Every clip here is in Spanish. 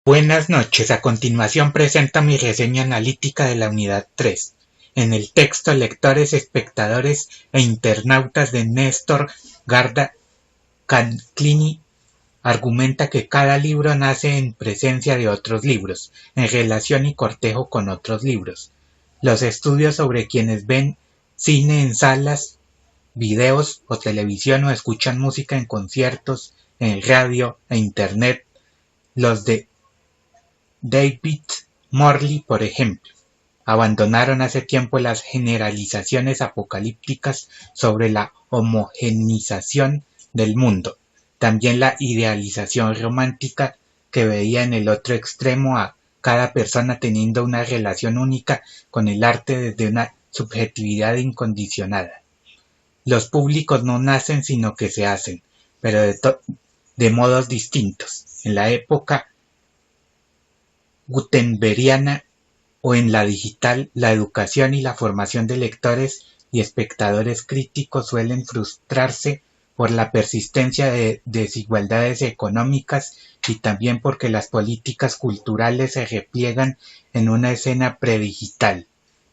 Buenas noches, a continuación presento mi reseña analítica de la unidad 3. En el texto, lectores, espectadores e internautas de Néstor Garda Canclini argumenta que cada libro nace en presencia de otros libros, en relación y cortejo con otros libros. Los estudios sobre quienes ven cine en salas, videos o televisión o escuchan música en conciertos, en radio e internet, los de David Morley, por ejemplo, abandonaron hace tiempo las generalizaciones apocalípticas sobre la homogeneización del mundo, también la idealización romántica que veía en el otro extremo a cada persona teniendo una relación única con el arte desde una subjetividad incondicionada. Los públicos no nacen sino que se hacen, pero de modos distintos. En la época gutenbergiana o en la digital, la educación y la formación de lectores y espectadores críticos suelen frustrarse por la persistencia de desigualdades económicas y también porque las políticas culturales se repliegan en una escena predigital.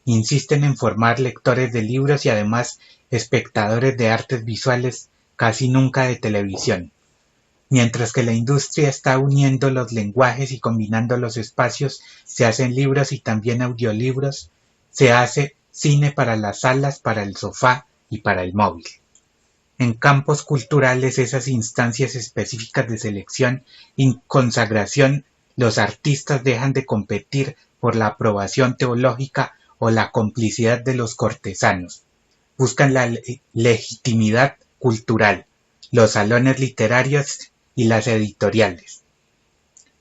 Insisten en formar lectores de libros y además espectadores de artes visuales, casi nunca de televisión. Mientras que la industria está uniendo los lenguajes y combinando los espacios, se hacen libros y también audiolibros, se hace cine para las salas, para el sofá y para el móvil. En campos culturales, esas instancias específicas de selección y consagración, los artistas dejan de competir por la aprobación teológica o la complicidad de los cortesanos. Buscan la legitimidad cultural, los salones literarios y las editoriales.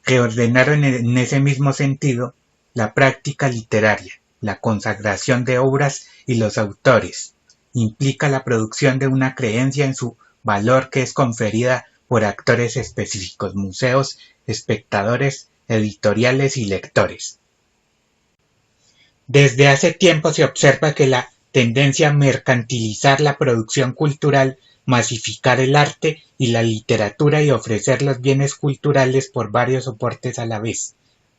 Reordenaron en ese mismo sentido la práctica literaria, la consagración de obras y los autores. Implica la producción de una creencia en su valor que es conferida por actores específicos, museos, espectadores, editoriales y lectores. Desde hace tiempo se observa que la tendencia a mercantilizar la producción cultural, masificar el arte y la literatura y ofrecer los bienes culturales por varios soportes a la vez.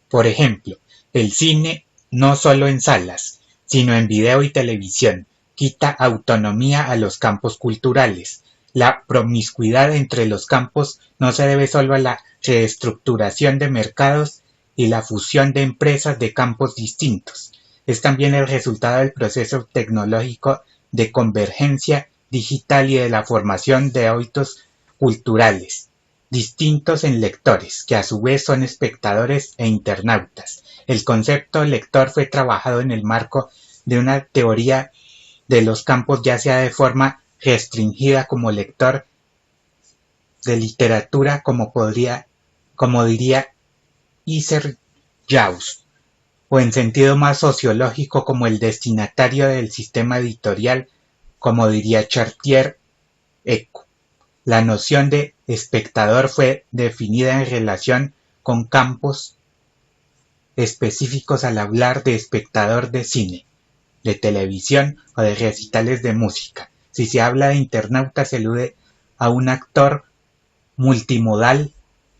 Por ejemplo, el cine no solo en salas, sino en video y televisión, quita autonomía a los campos culturales. La promiscuidad entre los campos no se debe solo a la reestructuración de mercados y la fusión de empresas de campos distintos. Es también el resultado del proceso tecnológico de convergencia digital y de la formación de hábitos culturales, distintos en lectores, que a su vez son espectadores e internautas. El concepto lector fue trabajado en el marco de una teoría de los campos, ya sea de forma restringida como lector de literatura, como diría Isaac Joyce, o en sentido más sociológico como el destinatario del sistema editorial, como diría Chartier Eco. La noción de espectador fue definida en relación con campos específicos al hablar de espectador de cine, de televisión o de recitales de música. Si se habla de internauta, se alude a un actor multimodal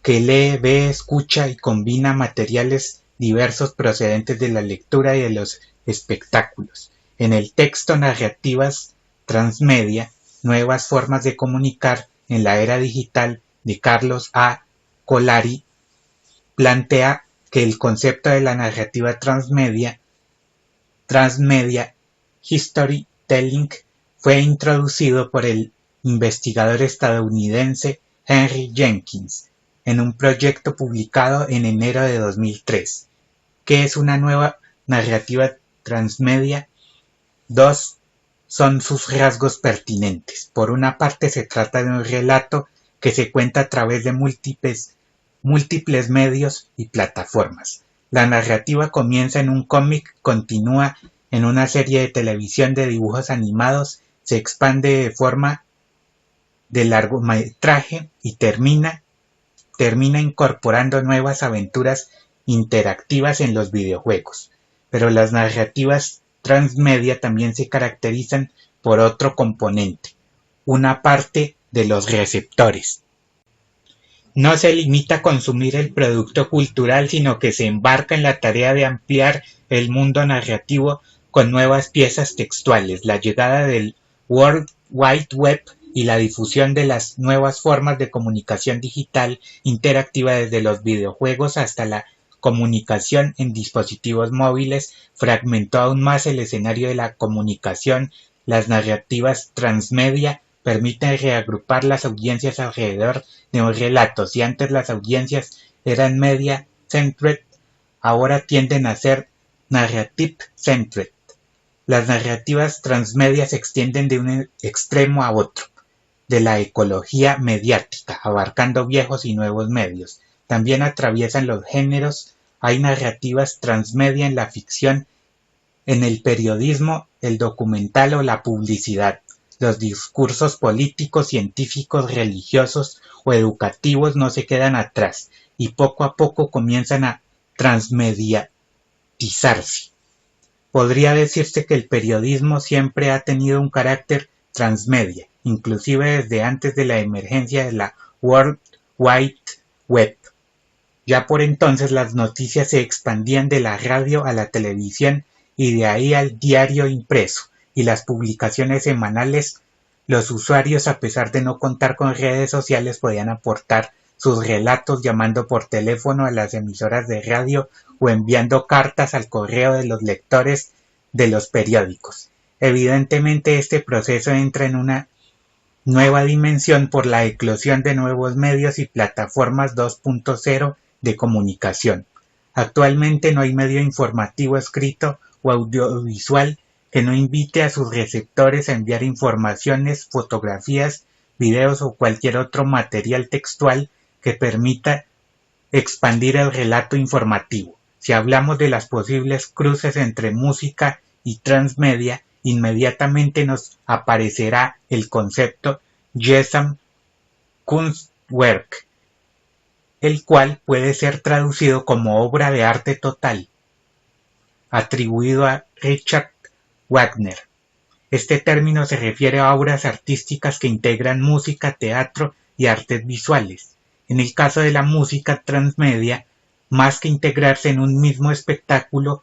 que lee, ve, escucha y combina materiales diversos procedentes de la lectura y de los espectáculos. En el texto, narrativas transmedia, nuevas formas de comunicar en la era digital, de Carlos A. Colari, plantea que el concepto de la narrativa transmedia storytelling, fue introducido por el investigador estadounidense Henry Jenkins en un proyecto publicado en enero de 2003. ¿Qué es una nueva narrativa transmedia? Dos son sus rasgos pertinentes. Por una parte, se trata de un relato que se cuenta a través de múltiples medios y plataformas. La narrativa comienza en un cómic, continúa en una serie de televisión de dibujos animados, se expande de forma de largometraje y termina incorporando nuevas aventuras interactivas en los videojuegos. Pero las narrativas transmedia también se caracterizan por otro componente, una parte de los receptores. No se limita a consumir el producto cultural, sino que se embarca en la tarea de ampliar el mundo narrativo con nuevas piezas textuales. La llegada del World Wide Web y la difusión de las nuevas formas de comunicación digital interactiva, desde los videojuegos hasta la comunicación en dispositivos móviles, fragmentó aún más el escenario de la comunicación. Las narrativas transmedia permiten reagrupar las audiencias alrededor de un relato. Si antes las audiencias eran media-centered, ahora tienden a ser narrative-centered. Las narrativas transmedia se extienden de un extremo a otro de la ecología mediática, abarcando viejos y nuevos medios. También atraviesan los géneros. Hay narrativas transmedia en la ficción, en el periodismo, el documental o la publicidad. Los discursos políticos, científicos, religiosos o educativos no se quedan atrás y poco a poco comienzan a transmediatizarse. Podría decirse que el periodismo siempre ha tenido un carácter transmedia, inclusive desde antes de la emergencia de la World Wide Web. Ya por entonces las noticias se expandían de la radio a la televisión y de ahí al diario impreso y las publicaciones semanales. Los usuarios, a pesar de no contar con redes sociales, podían aportar sus relatos llamando por teléfono a las emisoras de radio o enviando cartas al correo de los lectores de los periódicos. Evidentemente este proceso entra en una nueva dimensión por la eclosión de nuevos medios y plataformas 2.0 de comunicación. Actualmente no hay medio informativo escrito o audiovisual que no invite a sus receptores a enviar informaciones, fotografías, videos o cualquier otro material textual que permita expandir el relato informativo. Si hablamos de las posibles cruces entre música y transmedia, inmediatamente nos aparecerá el concepto Gesamtkunstwerk, el cual puede ser traducido como obra de arte total, atribuido a Richard Wagner. Este término se refiere a obras artísticas que integran música, teatro y artes visuales. En el caso de la música transmedia, más que integrarse en un mismo espectáculo,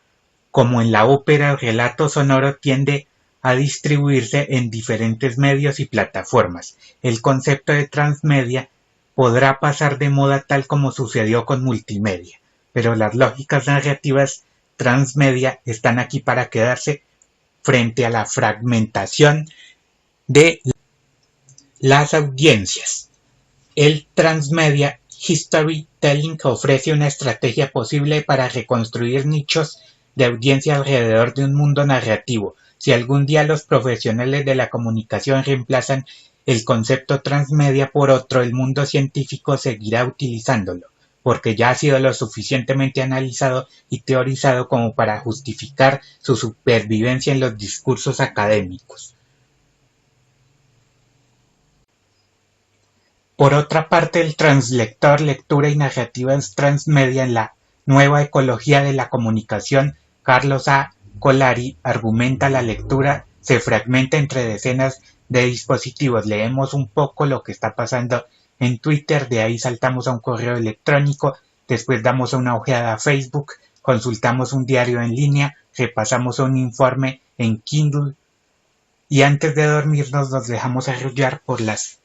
como en la ópera, el relato sonoro tiende a distribuirse en diferentes medios y plataformas. El concepto de transmedia podrá pasar de moda tal como sucedió con multimedia, pero las lógicas narrativas transmedia están aquí para quedarse frente a la fragmentación de las audiencias. El Transmedia Storytelling ofrece una estrategia posible para reconstruir nichos de audiencia alrededor de un mundo narrativo. Si algún día los profesionales de la comunicación reemplazan el concepto transmedia por otro, el mundo científico seguirá utilizándolo, porque ya ha sido lo suficientemente analizado y teorizado como para justificar su supervivencia en los discursos académicos. Por otra parte, el translector, lectura y narrativas transmedia en la nueva ecología de la comunicación, Carlos A. Colari, argumenta la lectura se fragmenta entre decenas de dispositivos. Leemos un poco lo que está pasando en Twitter, de ahí saltamos a un correo electrónico, después damos una ojeada a Facebook, consultamos un diario en línea, repasamos un informe en Kindle y antes de dormirnos nos dejamos arrullar por las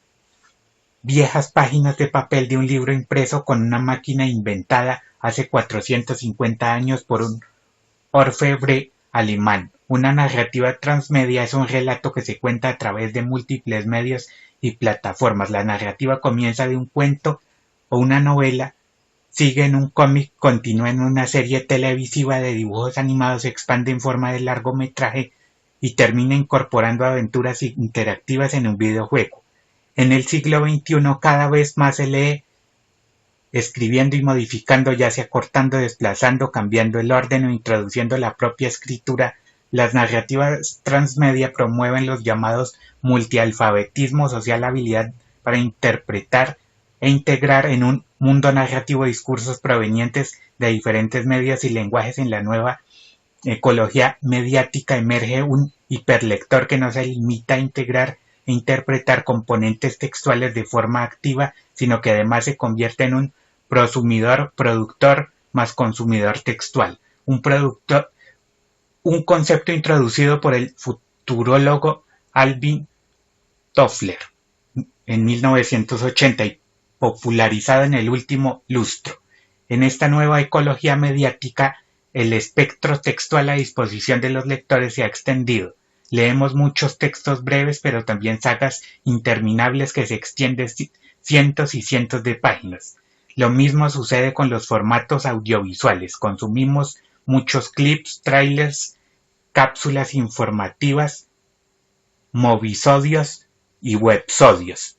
viejas páginas de papel de un libro impreso con una máquina inventada hace 450 años por un orfebre alemán. Una narrativa transmedia es un relato que se cuenta a través de múltiples medios y plataformas. La narrativa comienza de un cuento o una novela, sigue en un cómic, continúa en una serie televisiva de dibujos animados, se expande en forma de largometraje y termina incorporando aventuras interactivas en un videojuego. En el siglo XXI cada vez más se lee escribiendo y modificando, ya sea cortando, desplazando, cambiando el orden o introduciendo la propia escritura. Las narrativas transmedia promueven los llamados multialfabetismo social, habilidad para interpretar e integrar en un mundo narrativo discursos provenientes de diferentes medios y lenguajes. En la nueva ecología mediática emerge un hiperlector que no se limita a integrar e interpretar componentes textuales de forma activa, sino que además se convierte en un prosumidor, productor más consumidor textual, un concepto introducido por el futurólogo Alvin Toffler en 1980 y popularizado en el último lustro. En esta nueva ecología mediática, el espectro textual a disposición de los lectores se ha extendido. Leemos muchos textos breves, pero también sagas interminables que se extienden cientos y cientos de páginas. Lo mismo sucede con los formatos audiovisuales. Consumimos muchos clips, trailers, cápsulas informativas, movisodios y websodios.